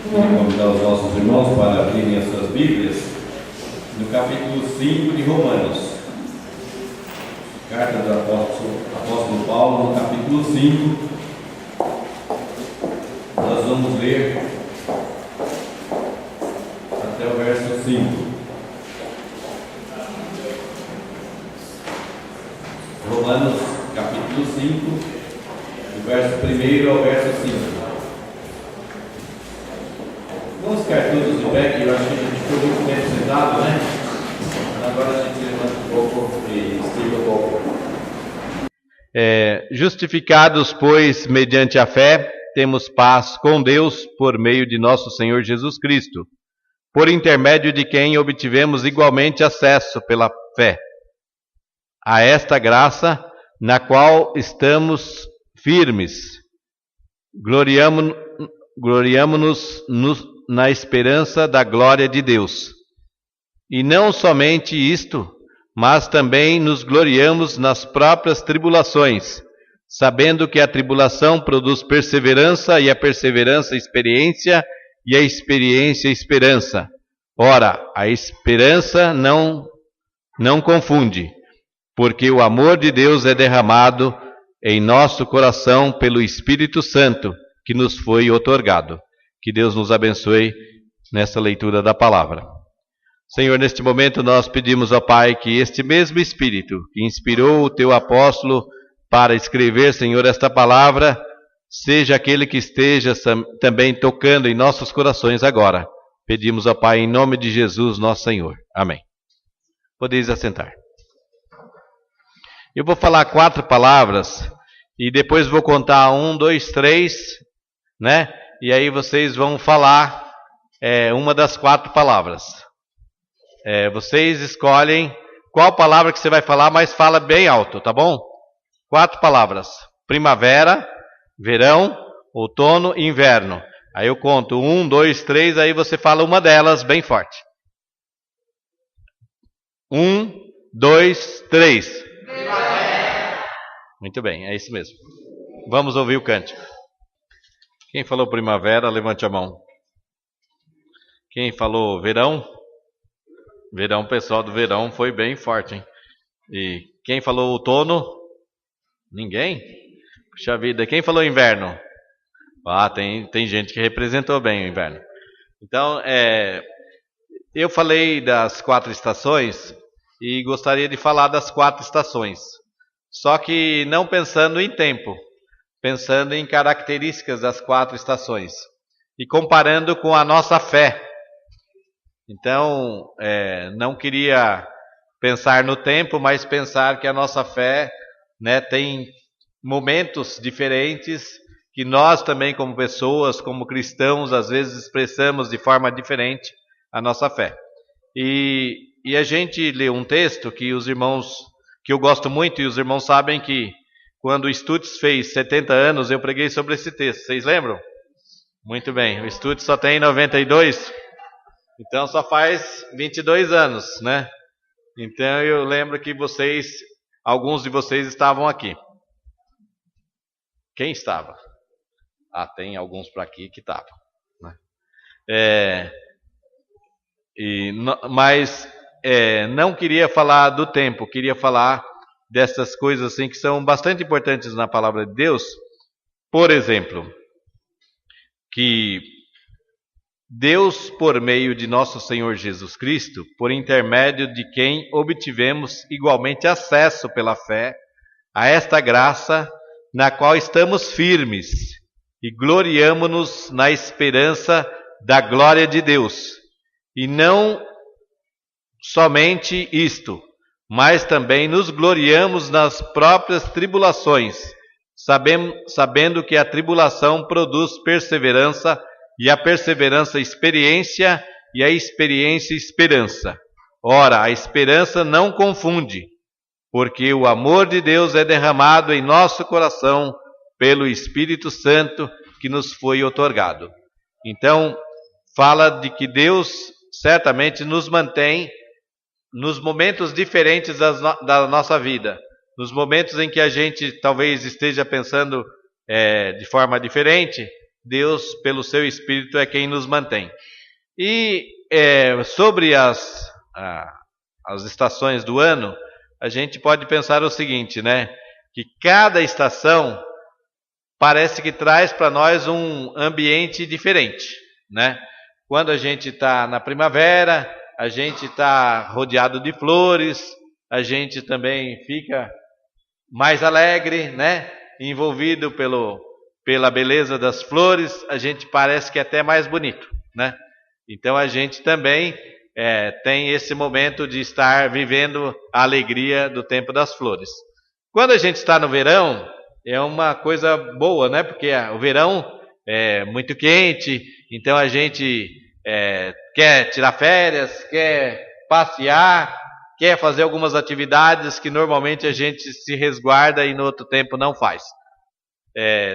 Queria convidar os nossos irmãos para abrirem as suas Bíblias no capítulo 5 de Romanos. Carta do apóstolo Paulo, no capítulo 5. Nós vamos ler até o verso 5. Romanos, capítulo 5, do verso 1 ao verso 5. Vamos ficar todos de pé, que eu acho que a gente ficou muito tempo sentado, né? Agora a gente levanta um pouco e estica um pouco. Justificados, pois, mediante a fé, temos paz com Deus por meio de nosso Senhor Jesus Cristo, por intermédio de quem obtivemos igualmente acesso pela fé a esta graça na qual estamos firmes. Gloriamo-nos na esperança da glória de Deus. E não somente isto, mas também nos gloriamos nas próprias tribulações, sabendo que a tribulação produz perseverança, e a perseverança experiência, e a experiência esperança. Ora, a esperança não confunde, porque o amor de Deus é derramado em nosso coração pelo Espírito Santo que nos foi outorgado. Que Deus nos abençoe nessa leitura da palavra. Senhor, neste momento nós pedimos ao Pai que este mesmo Espírito que inspirou o Teu apóstolo para escrever, Senhor, esta palavra, seja aquele que esteja também tocando em nossos corações agora. Pedimos ao Pai em nome de Jesus, nosso Senhor. Amém. Podeis assentar. Eu vou falar 4 palavras e depois vou contar 1, 2, 3, né? E aí vocês vão falar uma das 4 palavras. Vocês escolhem qual palavra que você vai falar, mas fala bem alto, tá bom? 4 palavras: primavera, verão, outono e inverno. Aí eu conto 1, 2, 3, aí você fala uma delas bem forte. 1, 2, 3. Primavera. Muito bem, é isso mesmo. Vamos ouvir o cântico. Quem falou primavera, levante a mão. Quem falou verão? Verão, o pessoal do verão foi bem forte, hein? E quem falou outono? Ninguém? Puxa vida, quem falou inverno? Tem gente que representou bem o inverno. Então, eu falei das 4 estações e gostaria de falar das 4 estações. Só que não pensando em tempo, pensando em características das 4 estações e comparando com a nossa fé. Então, não queria pensar no tempo, mas pensar que a nossa fé, né, tem momentos diferentes que nós também, como pessoas, como cristãos, às vezes expressamos de forma diferente a nossa fé. E a gente lê um texto que os irmãos, que eu gosto muito, e os irmãos sabem que quando o Stutz fez 70 anos, eu preguei sobre esse texto. Vocês lembram? Muito bem. O Stutz só tem 92, então só faz 22 anos, né? Então eu lembro que alguns de vocês estavam aqui. Quem estava? Tem alguns para aqui que estavam, né? Mas não queria falar do tempo, queria falar dessas coisas assim que são bastante importantes na palavra de Deus. Por exemplo, que Deus, por meio de nosso Senhor Jesus Cristo, por intermédio de quem obtivemos igualmente acesso pela fé a esta graça na qual estamos firmes e gloriamo-nos na esperança da glória de Deus. E não somente isto, mas também nos gloriamos nas próprias tribulações, sabendo que a tribulação produz perseverança, e a perseverança experiência, e a experiência esperança. Ora, a esperança não confunde, porque o amor de Deus é derramado em nosso coração pelo Espírito Santo que nos foi outorgado. Então, fala de que Deus certamente nos mantém nos momentos diferentes da nossa vida, nos momentos em que a gente talvez esteja pensando de forma diferente, Deus, pelo seu Espírito, é quem nos mantém. E sobre as estações do ano, a gente pode pensar o seguinte, né? Que cada estação parece que traz para nós um ambiente diferente, né? Quando a gente está na primavera, a gente está rodeado de flores, a gente também fica mais alegre, né? Envolvido pela beleza das flores, a gente parece que é até mais bonito, né? Então a gente também tem esse momento de estar vivendo a alegria do tempo das flores. Quando a gente está no verão, é uma coisa boa, né? Porque o verão é muito quente, então a gente quer tirar férias, quer passear, quer fazer algumas atividades que normalmente a gente se resguarda e no outro tempo não faz.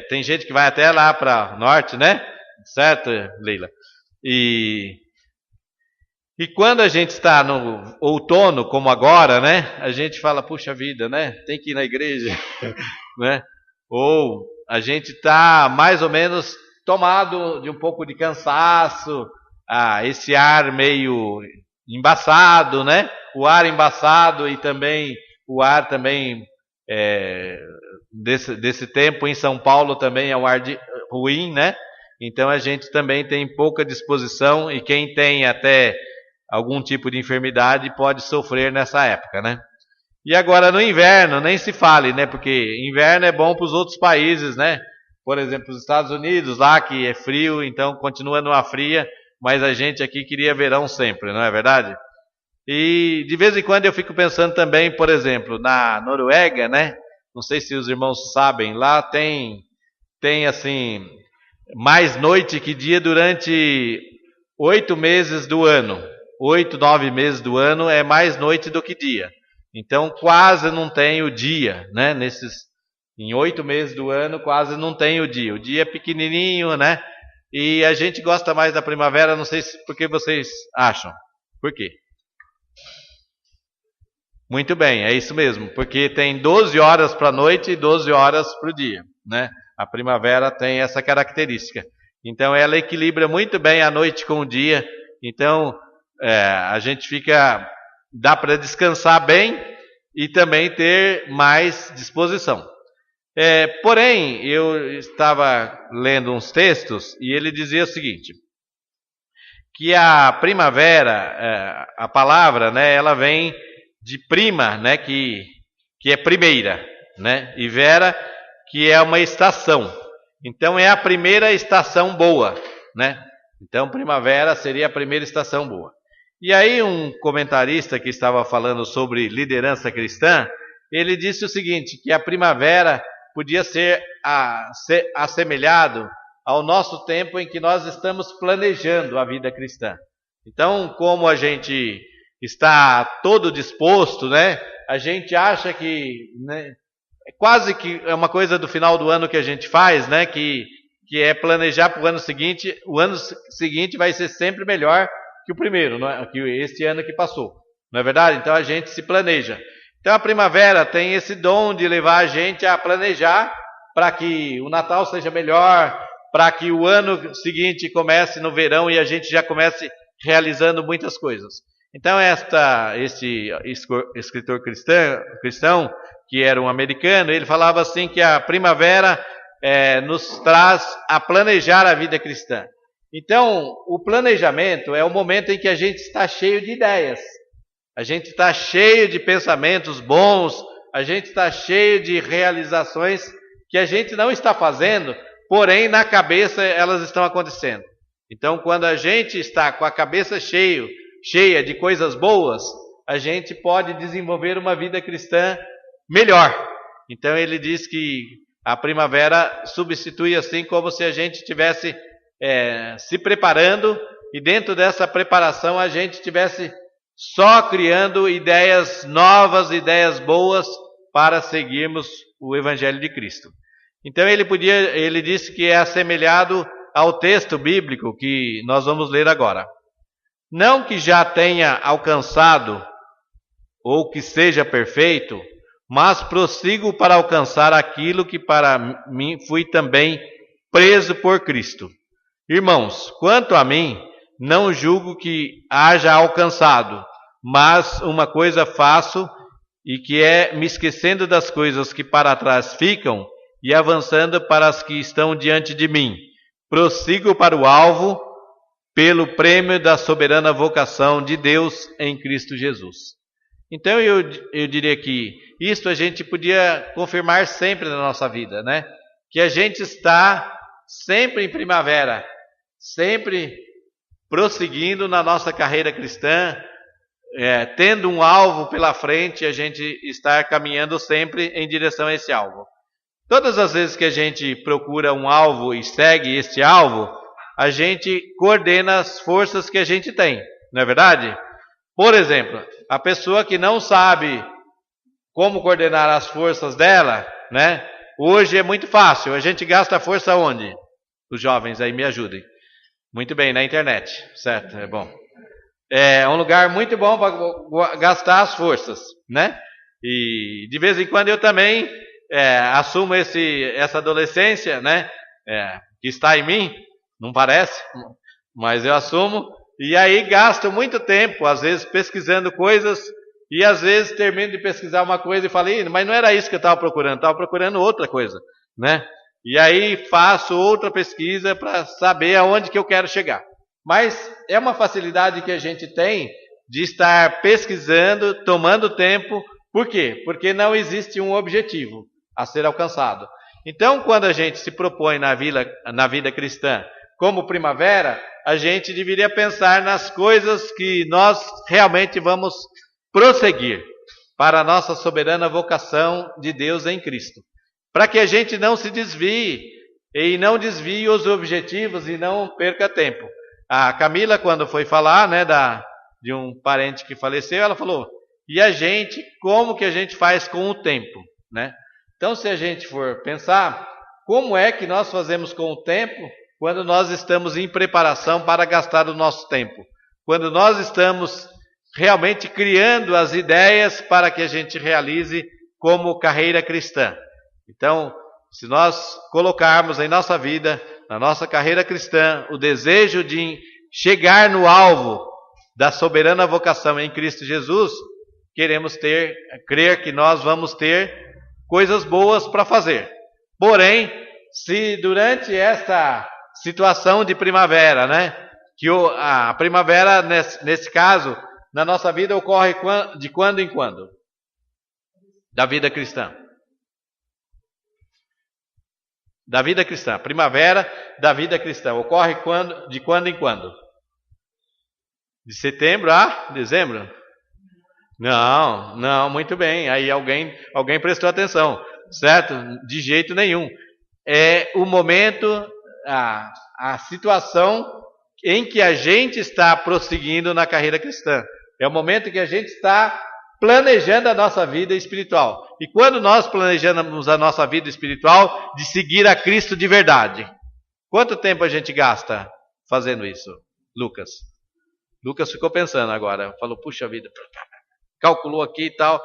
Tem gente que vai até lá para o norte, né? Certo, Leila? E quando a gente está no outono, como agora, né? A gente fala, puxa vida, né? Tem que ir na igreja, né? Ou a gente está mais ou menos tomado de um pouco de cansaço, esse ar meio embaçado, né? O ar embaçado e também o ar também desse tempo em São Paulo também é um ar ruim, né? Então a gente também tem pouca disposição e quem tem até algum tipo de enfermidade pode sofrer nessa época, né? E agora no inverno, nem se fale, né? Porque inverno é bom para os outros países, né? Por exemplo, os Estados Unidos, lá que é frio, então continua numa fria, mas a gente aqui queria verão sempre, não é verdade? E de vez em quando eu fico pensando também, por exemplo, na Noruega, né? Não sei se os irmãos sabem, lá tem assim, mais noite que dia durante 8 meses do ano. 8, 9 meses do ano é mais noite do que dia. Então quase não tem o dia, né? Em 8 meses do ano quase não tem o dia. O dia é pequenininho, né? E a gente gosta mais da primavera, não sei por que vocês acham. Por quê? Muito bem, é isso mesmo, porque tem 12 horas para a noite e 12 horas para o dia, né? A primavera tem essa característica. Então ela equilibra muito bem a noite com o dia. Então a gente dá para descansar bem e também ter mais disposição. Porém, eu estava lendo uns textos e ele dizia o seguinte, que a primavera, a palavra, né, ela vem de prima, né, que é primeira, né, e vera, que é uma estação. Então é a primeira estação boa, né? Então primavera seria a primeira estação boa. E aí um comentarista que estava falando sobre liderança cristã, ele disse o seguinte, que a primavera podia ser assemelhado ao nosso tempo em que nós estamos planejando a vida cristã. Então, como a gente está todo disposto, né? A gente acha que, né, quase que é uma coisa do final do ano que a gente faz, né? Que é planejar para o ano seguinte. O ano seguinte vai ser sempre melhor que o primeiro, não é? Que este ano que passou, não é verdade? Então a gente se planeja. Então a primavera tem esse dom de levar a gente a planejar para que o Natal seja melhor, para que o ano seguinte comece no verão e a gente já comece realizando muitas coisas. Então este escritor cristão, que era um americano, ele falava assim que a primavera nos traz a planejar a vida cristã. Então, o planejamento é o momento em que a gente está cheio de ideias, a gente está cheio de pensamentos bons, a gente está cheio de realizações que a gente não está fazendo, porém na cabeça elas estão acontecendo. Então, quando a gente está com a cabeça cheia de coisas boas, a gente pode desenvolver uma vida cristã melhor. Então ele diz que a primavera substitui assim como se a gente estivesse se preparando e dentro dessa preparação a gente estivesse só criando ideias novas, ideias boas para seguirmos o Evangelho de Cristo. Então ele disse que é assemelhado ao texto bíblico que nós vamos ler agora. Não que já tenha alcançado ou que seja perfeito, mas prossigo para alcançar aquilo que para mim fui também preso por Cristo. Irmãos, quanto a mim, não julgo que haja alcançado, mas uma coisa faço, e que é me esquecendo das coisas que para trás ficam e avançando para as que estão diante de mim. Prossigo para o alvo, pelo prêmio da soberana vocação de Deus em Cristo Jesus. Então eu diria que isso a gente podia confirmar sempre na nossa vida, né? Que a gente está sempre em primavera, sempre prosseguindo na nossa carreira cristã, tendo um alvo pela frente, a gente estar caminhando sempre em direção a esse alvo. Todas as vezes que a gente procura um alvo e segue esse alvo, a gente coordena as forças que a gente tem, não é verdade? Por exemplo, a pessoa que não sabe como coordenar as forças dela, né? Hoje é muito fácil, a gente gasta a força onde? Os jovens aí me ajudem. Muito bem, na internet, certo? É bom. É um lugar muito bom para gastar as forças, né? E de vez em quando eu também assumo essa adolescência, né? Que está em mim, não parece, mas eu assumo. E aí gasto muito tempo, às vezes pesquisando coisas, e às vezes termino de pesquisar uma coisa e falo, mas não era isso que eu estava procurando outra coisa, né? E aí faço outra pesquisa para saber aonde que eu quero chegar. Mas é uma facilidade que a gente tem de estar pesquisando, tomando tempo. Por quê? Porque não existe um objetivo a ser alcançado. Então, quando a gente se propõe na vida cristã como primavera, a gente deveria pensar nas coisas que nós realmente vamos prosseguir para a nossa soberana vocação de Deus em Cristo. Para que a gente não se desvie e não desvie os objetivos e não perca tempo. A Camila, quando foi falar, né, de um parente que faleceu, ela falou, e a gente, como que a gente faz com o tempo, né? Então, se a gente for pensar, como é que nós fazemos com o tempo quando nós estamos em preparação para gastar o nosso tempo? Quando nós estamos realmente criando as ideias para que a gente realize como carreira cristã. Então, se nós colocarmos em nossa vida, na nossa carreira cristã, o desejo de chegar no alvo da soberana vocação em Cristo Jesus, queremos crer que nós vamos ter coisas boas para fazer. Porém, se durante essa situação de primavera, né, que a primavera, nesse caso, na nossa vida ocorre de quando em quando? Da vida cristã. Da vida cristã, primavera da vida cristã, ocorre de quando em quando? De setembro a dezembro? Não, muito bem, aí alguém prestou atenção, certo? De jeito nenhum. É o momento, a situação em que a gente está prosseguindo na carreira cristã. É o momento que a gente está planejando a nossa vida espiritual. E quando nós planejamos a nossa vida espiritual de seguir a Cristo de verdade, quanto tempo a gente gasta fazendo isso? Lucas ficou pensando agora, falou, puxa vida, calculou aqui e tal,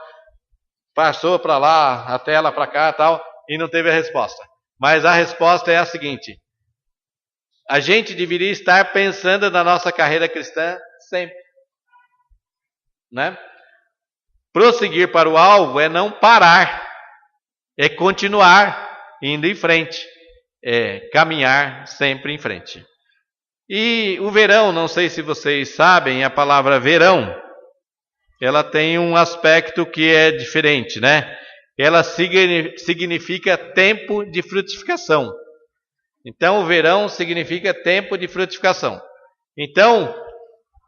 passou para lá, a tela para cá e tal, e não teve a resposta. Mas a resposta é a seguinte, a gente deveria estar pensando na nossa carreira cristã sempre, né? Prosseguir para o alvo é não parar, é continuar indo em frente, é caminhar sempre em frente. E o verão, não sei se vocês sabem, a palavra verão, ela tem um aspecto que é diferente, né? Ela significa tempo de frutificação. Então, o verão significa tempo de frutificação. Então,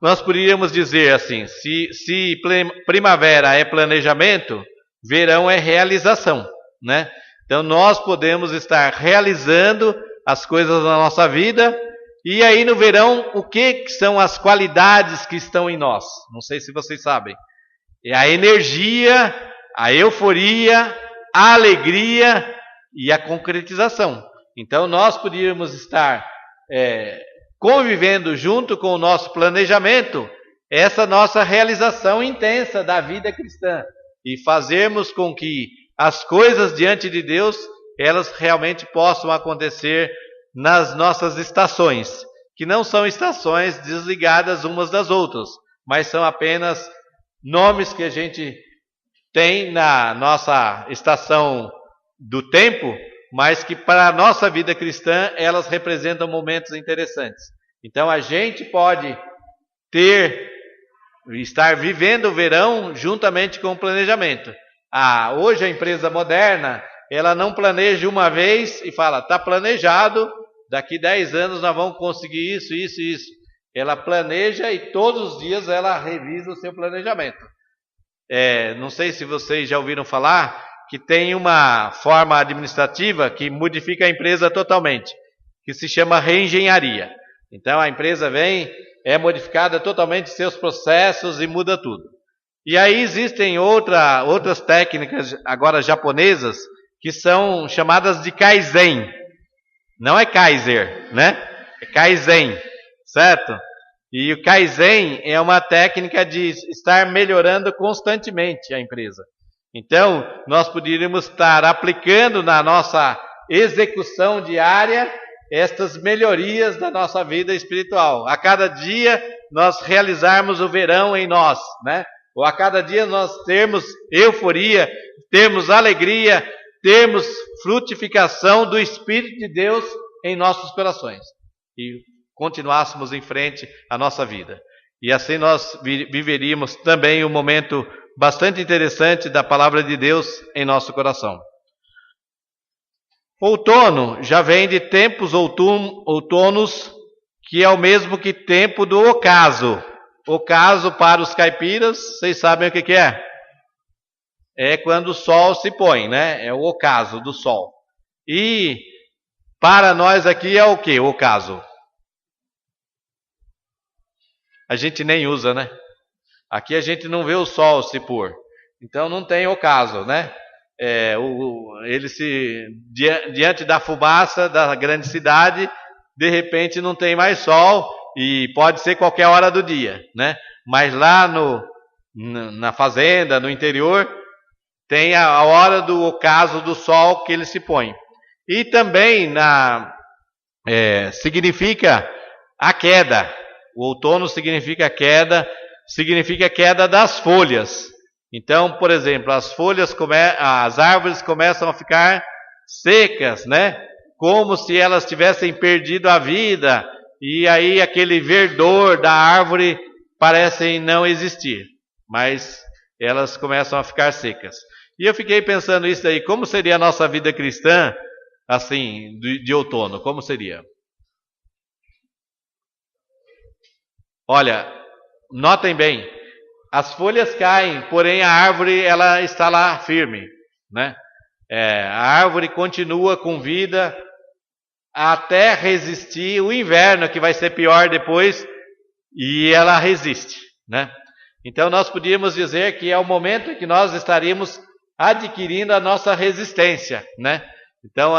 nós poderíamos dizer assim, se primavera é planejamento, verão é realização, né? Então nós podemos estar realizando as coisas na nossa vida, e aí no verão, o que são as qualidades que estão em nós? Não sei se vocês sabem. É a energia, a euforia, a alegria e a concretização. Então nós poderíamos estar convivendo junto com o nosso planejamento, essa nossa realização intensa da vida cristã e fazermos com que as coisas diante de Deus, elas realmente possam acontecer nas nossas estações, que não são estações desligadas umas das outras, mas são apenas nomes que a gente tem na nossa estação do tempo, mas que para a nossa vida cristã elas representam momentos interessantes. Então a gente pode estar vivendo o verão juntamente com o planejamento. Hoje a empresa moderna, ela não planeja uma vez e fala, está planejado, daqui 10 anos nós vamos conseguir isso, isso e isso. Ela planeja e todos os dias ela revisa o seu planejamento. Não sei se vocês já ouviram falar que tem uma forma administrativa que modifica a empresa totalmente, que se chama reengenharia. Então a empresa é modificada totalmente seus processos e muda tudo. E aí existem outras técnicas agora japonesas que são chamadas de Kaizen. Não é Kaiser, né? É Kaizen, certo? E o Kaizen é uma técnica de estar melhorando constantemente a empresa. Então, nós poderíamos estar aplicando na nossa execução diária estas melhorias da nossa vida espiritual. A cada dia nós realizarmos o verão em nós, né? Ou a cada dia nós termos euforia, termos alegria, termos frutificação do Espírito de Deus em nossos corações. E continuássemos em frente a nossa vida. E assim nós viveríamos também um momento bastante interessante da palavra de Deus em nosso coração. Outono já vem de tempos outonos, que é o mesmo que tempo do ocaso. Ocaso para os caipiras, vocês sabem o que é? É quando o sol se põe, né? É o ocaso do sol. E para nós aqui é o que? O ocaso. A gente nem usa, né? Aqui a gente não vê o sol se pôr. Então não tem ocaso, né? Diante da fumaça da grande cidade, de repente não tem mais sol e pode ser qualquer hora do dia, né? Mas lá na fazenda, no interior, tem a hora do ocaso do sol que ele se põe. E também significa a queda. O outono significa a queda das folhas. Então, por exemplo, as árvores começam a ficar secas, né? Como se elas tivessem perdido a vida, e aí aquele verdor da árvore parece não existir, mas elas começam a ficar secas. E eu fiquei pensando isso aí, como seria a nossa vida cristã, assim, de outono, como seria? Olha, notem bem, as folhas caem, porém a árvore ela está lá firme, né? A árvore continua com vida até resistir o inverno, que vai ser pior depois, e ela resiste, né? Então nós podíamos dizer que é o momento em que nós estaríamos adquirindo a nossa resistência, né? Então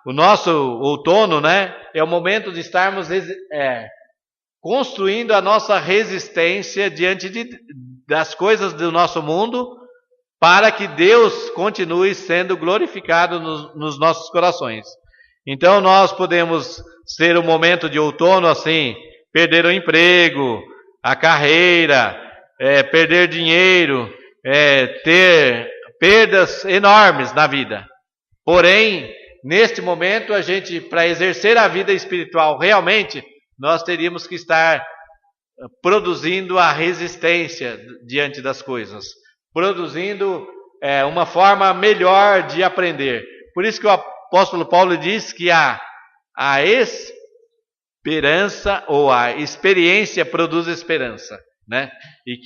o nosso outono, né, é o momento de estarmos construindo a nossa resistência diante das coisas do nosso mundo, para que Deus continue sendo glorificado nos nossos corações. Então nós podemos ser um momento de outono assim, perder o emprego, a carreira, perder dinheiro, ter perdas enormes na vida. Porém, neste momento, para exercer a vida espiritual realmente, nós teríamos que estar produzindo a resistência diante das coisas, produzindo uma forma melhor de aprender. Por isso que o apóstolo Paulo diz que a esperança ou a experiência produz esperança, né? E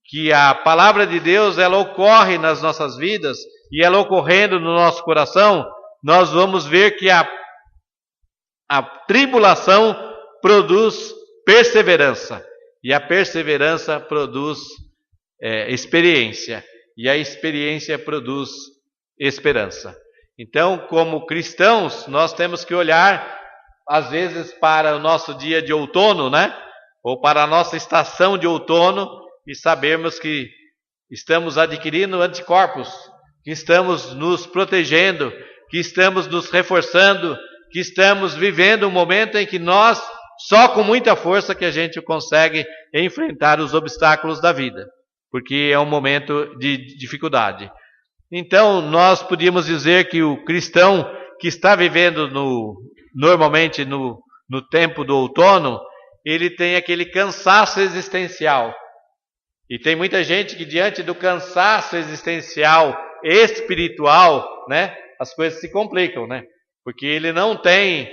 que a palavra de Deus ela ocorre nas nossas vidas, e ela ocorrendo no nosso coração, nós vamos ver que a tribulação produz perseverança, e a perseverança produz experiência, e a experiência produz esperança. Então, como cristãos, nós temos que olhar, às vezes, para o nosso dia de outono, né? Ou para a nossa estação de outono, e sabermos que estamos adquirindo anticorpos, que estamos nos protegendo, que estamos nos reforçando, que estamos vivendo um momento em que nós, só com muita força que a gente consegue enfrentar os obstáculos da vida, porque é um momento de dificuldade. Então, nós podíamos dizer que o cristão que está vivendo normalmente no tempo do outono, ele tem aquele cansaço existencial. E tem muita gente que diante do cansaço existencial, espiritual, né, as coisas se complicam, né? Porque ele não tem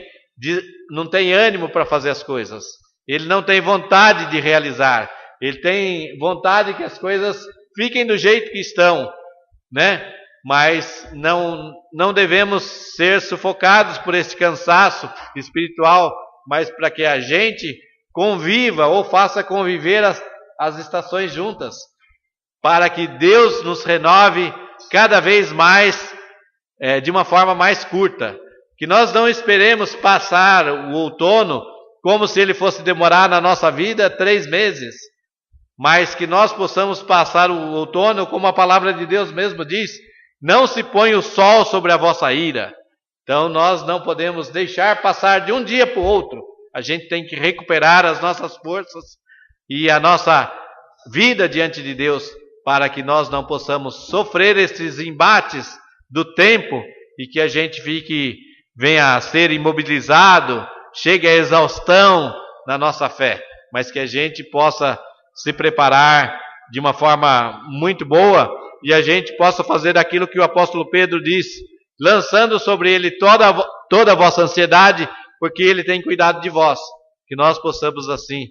ânimo para fazer as coisas. Ele não tem vontade de realizar. Ele tem vontade que as coisas fiquem do jeito que estão, né? Mas não devemos ser sufocados por esse cansaço espiritual, mas para que a gente conviva ou faça conviver as estações juntas, para que Deus nos renove cada vez mais, de uma forma mais curta. Que nós não esperemos passar o outono como se ele fosse demorar na nossa vida 3 meses, mas que nós possamos passar o outono como a palavra de Deus mesmo diz: não se põe o sol sobre a vossa ira. Então nós não podemos deixar passar de um dia para o outro. A gente tem que recuperar as nossas forças e a nossa vida diante de Deus, para que nós não possamos sofrer esses embates do tempo e que a gente venha a ser imobilizado, chegue à exaustão na nossa fé, mas que a gente possa se preparar de uma forma muito boa e a gente possa fazer aquilo que o apóstolo Pedro disse, lançando sobre ele toda a vossa ansiedade, porque ele tem cuidado de vós. Que nós possamos assim,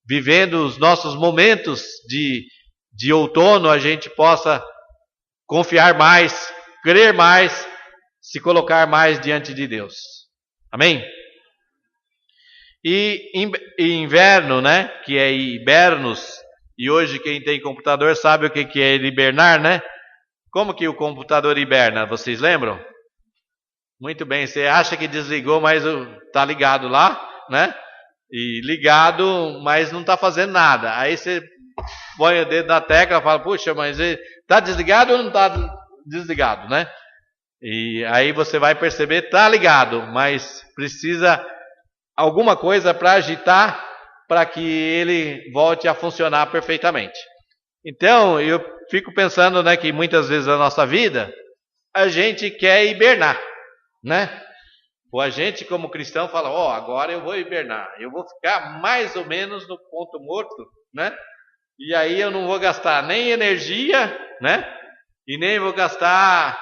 vivendo os nossos momentos de outono, a gente possa confiar mais, crer mais, se colocar mais diante de Deus. Amém? E inverno, né? Que é hibernus. E hoje quem tem computador sabe o que é hibernar, né? Como que o computador hiberna? Vocês lembram? Muito bem, você acha que desligou, mas está ligado lá, né? E ligado, mas não está fazendo nada. Aí você põe o dedo na tecla e fala, puxa, mas está desligado ou não está desligado, né? E aí você vai perceber, está ligado, mas precisa alguma coisa para agitar para que ele volte a funcionar perfeitamente. Então, eu fico pensando, né, que muitas vezes na nossa vida, a gente quer hibernar, né? Ou a gente, como cristão, fala, agora eu vou hibernar, eu vou ficar mais ou menos no ponto morto, né? E aí eu não vou gastar nem energia, né? E nem vou gastar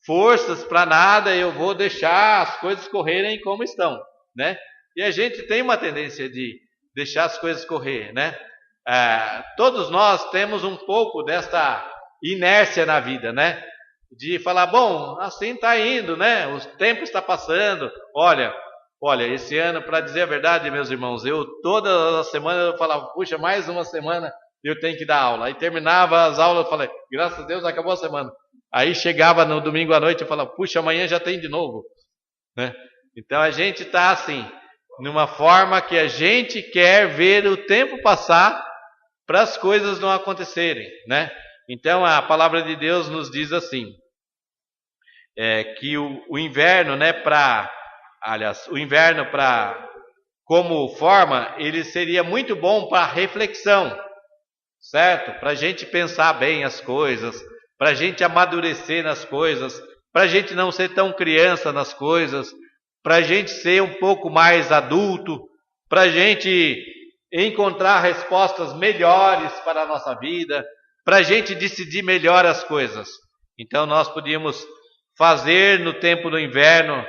forças para nada, eu vou deixar as coisas correrem como estão, né? E a gente tem uma tendência de deixar as coisas correr, né? Todos nós temos um pouco desta inércia na vida, né? De falar, bom, assim está indo, né? O tempo está passando. Olha, esse ano, para dizer a verdade, meus irmãos, toda a semana eu falava, puxa, mais uma semana eu tenho que dar aula. Aí terminava as aulas, eu falei, graças a Deus acabou a semana. Aí chegava no domingo à noite e falava, puxa, amanhã já tem de novo, né? Então a gente está assim, numa forma que a gente quer ver o tempo passar para as coisas não acontecerem, né? Então a palavra de Deus nos diz assim, que o inverno, né, o inverno como forma, ele seria muito bom para reflexão, certo? Para a gente pensar bem as coisas, para a gente amadurecer nas coisas, para a gente não ser tão criança nas coisas, para a gente ser um pouco mais adulto, para a gente encontrar respostas melhores para a nossa vida, para a gente decidir melhor as coisas. Então nós podíamos fazer no tempo do inverno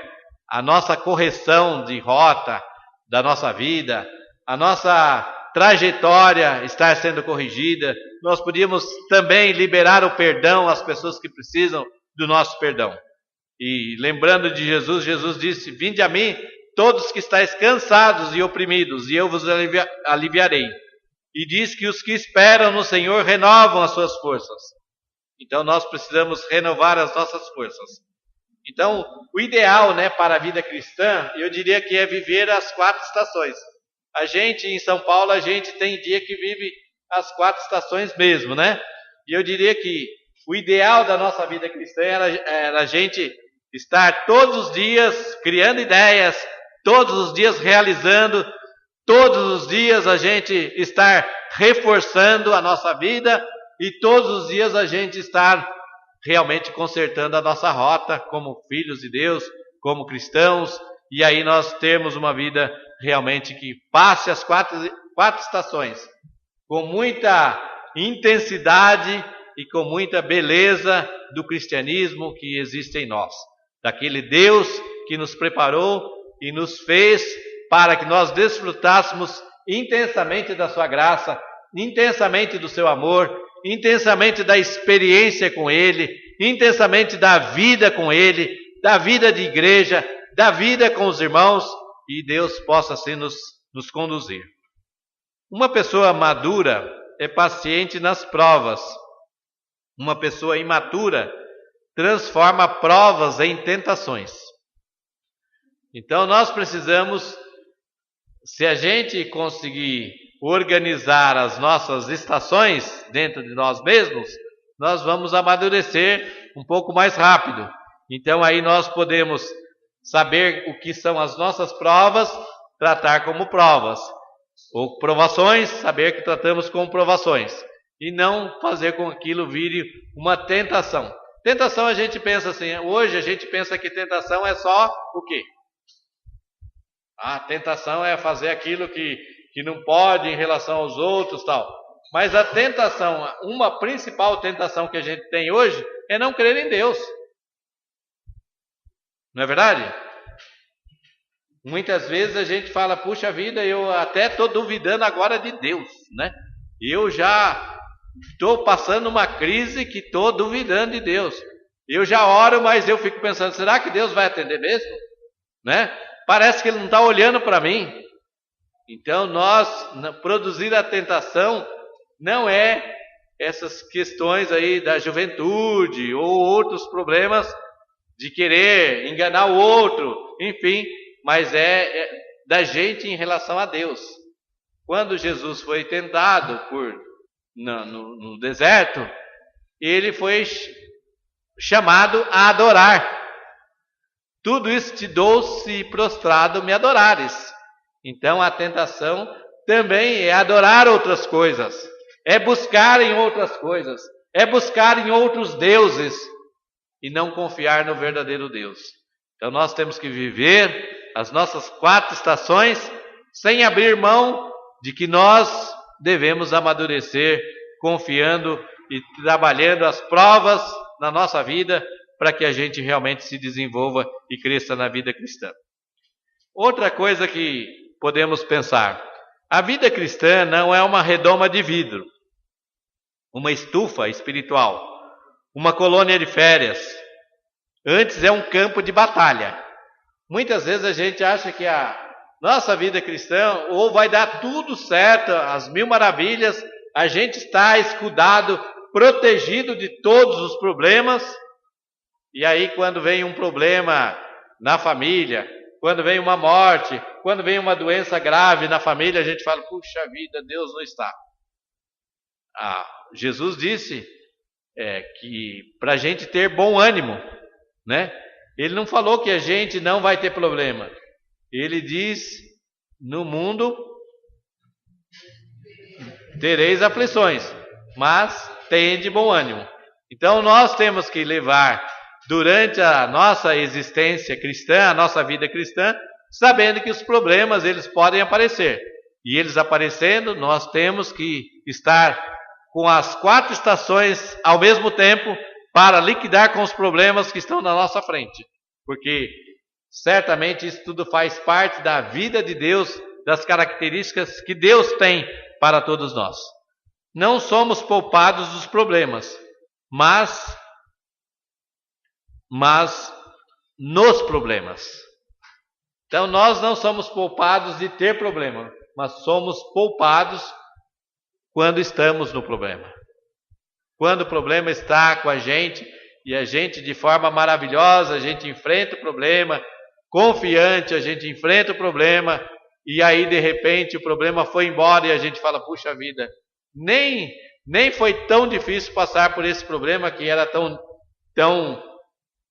a nossa correção de rota da nossa vida, a nossa trajetória estar sendo corrigida. Nós podíamos também liberar o perdão às pessoas que precisam do nosso perdão. E lembrando de Jesus, Jesus disse, vinde a mim todos que estáis cansados e oprimidos, e eu vos aliviarei. E diz que os que esperam no Senhor renovam as suas forças. Então nós precisamos renovar as nossas forças. Então o ideal, né, para a vida cristã, eu diria que é viver as 4 estações. A gente em São Paulo, a gente tem dia que vive as 4 estações mesmo, né? E eu diria que o ideal da nossa vida cristã era a gente estar todos os dias criando ideias, todos os dias realizando, todos os dias a gente estar reforçando a nossa vida e todos os dias a gente estar realmente consertando a nossa rota como filhos de Deus, como cristãos, e aí nós termos uma vida realmente que passe as quatro estações com muita intensidade e com muita beleza do cristianismo que existe em nós, daquele Deus que nos preparou e nos fez para que nós desfrutássemos intensamente da sua graça, intensamente do seu amor, intensamente da experiência com Ele, intensamente da vida com Ele, da vida de igreja, da vida com os irmãos, e Deus possa assim nos conduzir. Uma pessoa madura é paciente nas provas. Uma pessoa imatura transforma provas em tentações. Então nós precisamos, se a gente conseguir organizar as nossas estações dentro de nós mesmos, nós vamos amadurecer um pouco mais rápido. Então aí nós podemos saber o que são as nossas provas, tratar como provas. Ou provações, saber que tratamos como provações. E não fazer com que aquilo vire uma tentação. Tentação a gente pensa assim, hoje a gente pensa que tentação é só o quê? A tentação é fazer aquilo que não pode em relação aos outros, tal. Mas a tentação, uma principal tentação que a gente tem hoje é não crer em Deus. Não é verdade? Muitas vezes a gente fala, puxa vida, eu até estou duvidando agora de Deus, né? Eu já estou passando uma crise que estou duvidando de Deus. Eu já oro, mas eu fico pensando, será que Deus vai atender mesmo? Né? Parece que Ele não está olhando para mim. Então nós, produzir a tentação não é essas questões aí da juventude ou outros problemas de querer enganar o outro, enfim, mas é da gente em relação a Deus. Quando Jesus foi tentado no deserto, ele foi chamado a adorar. Tudo isso te dou se prostrado me adorares. Então a tentação também é adorar outras coisas, é buscar em outras coisas, é buscar em outros deuses e não confiar no verdadeiro Deus. Então nós temos que viver as nossas 4 estações sem abrir mão de que nós devemos amadurecer, confiando e trabalhando as provas na nossa vida para que a gente realmente se desenvolva e cresça na vida cristã. Outra coisa que podemos pensar, a vida cristã não é uma redoma de vidro, uma estufa espiritual, uma colônia de férias. Antes é um campo de batalha. Muitas vezes a gente acha que a nossa vida cristã ou vai dar tudo certo, as 1000 maravilhas, a gente está escudado, protegido de todos os problemas, e aí quando vem um problema na família, quando vem uma morte, quando vem uma doença grave na família, a gente fala, puxa vida, Deus não está. Jesus disse que para a gente ter bom ânimo, né? Ele não falou que a gente não vai ter problema. Ele diz, no mundo tereis aflições, mas tende bom ânimo. Então nós temos que levar durante a nossa existência cristã, a nossa vida cristã, sabendo que os problemas eles podem aparecer. E eles aparecendo, nós temos que estar com as 4 estações ao mesmo tempo para liquidar com os problemas que estão na nossa frente. Porque certamente isso tudo faz parte da vida de Deus, das características que Deus tem para todos nós. Não somos poupados dos problemas, mas nos problemas. Então nós não somos poupados de ter problema, mas somos poupados quando estamos no problema. Quando o problema está com a gente e a gente de forma maravilhosa, a gente enfrenta o problema, confiante, a gente enfrenta o problema e aí de repente o problema foi embora e a gente fala, puxa vida, nem foi tão difícil passar por esse problema que era tão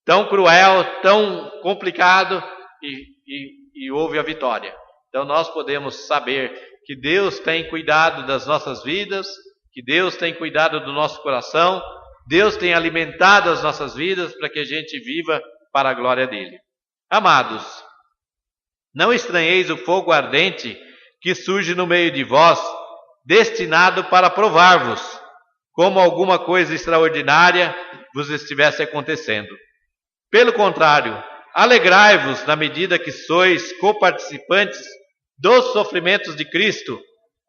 tão cruel, tão complicado, e houve a vitória. Então nós podemos saber que Deus tem cuidado das nossas vidas, que Deus tem cuidado do nosso coração, Deus tem alimentado as nossas vidas para que a gente viva para a glória dele. Amados, não estranheis o fogo ardente que surge no meio de vós, destinado para provar-vos, como alguma coisa extraordinária vos estivesse acontecendo. Pelo contrário, alegrai-vos na medida que sois coparticipantes dos sofrimentos de Cristo,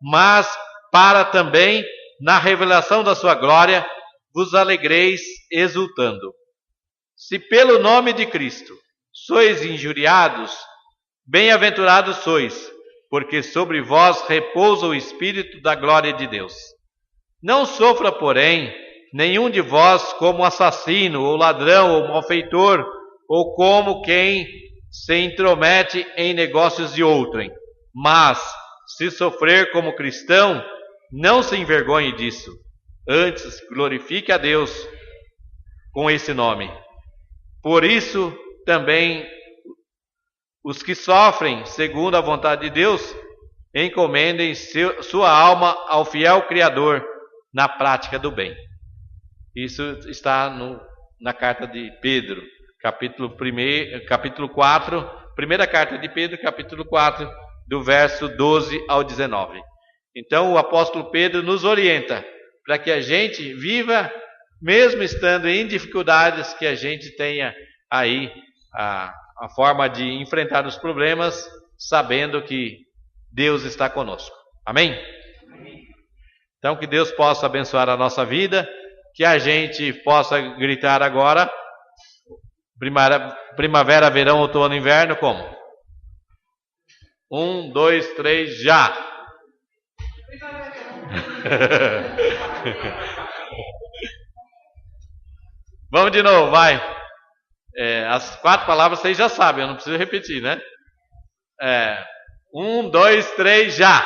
mas para também, na revelação da sua glória, vos alegreis exultando. Se pelo nome de Cristo sois injuriados, bem-aventurados sois, porque sobre vós repousa o Espírito da glória de Deus. Não sofra, porém, nenhum de vós como assassino, ou ladrão, ou malfeitor, ou como quem se intromete em negócios de outrem. Mas, se sofrer como cristão, não se envergonhe disso. Antes, glorifique a Deus com esse nome. Por isso, também, os que sofrem segundo a vontade de Deus, encomendem sua alma ao fiel Criador na prática do bem. Isso está na carta de Pedro, capítulo 4, primeira carta de Pedro, capítulo 4, do verso 12 ao 19. Então o apóstolo Pedro nos orienta para que a gente viva, mesmo estando em dificuldades, que a gente tenha aí a forma de enfrentar os problemas, sabendo que Deus está conosco. Amém? Então que Deus possa abençoar a nossa vida, que a gente possa gritar agora, primavera, verão, outono, inverno, como? 1, 2, 3, já! Vamos de novo, vai! As 4 palavras vocês já sabem, eu não preciso repetir, né? 1, 2, 3, já!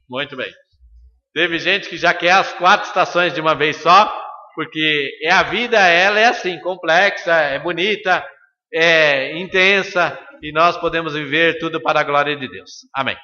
Muito bem. Teve gente que já quer as 4 estações de uma vez só, porque a vida, ela é assim, complexa, é bonita, é intensa, e nós podemos viver tudo para a glória de Deus. Amém.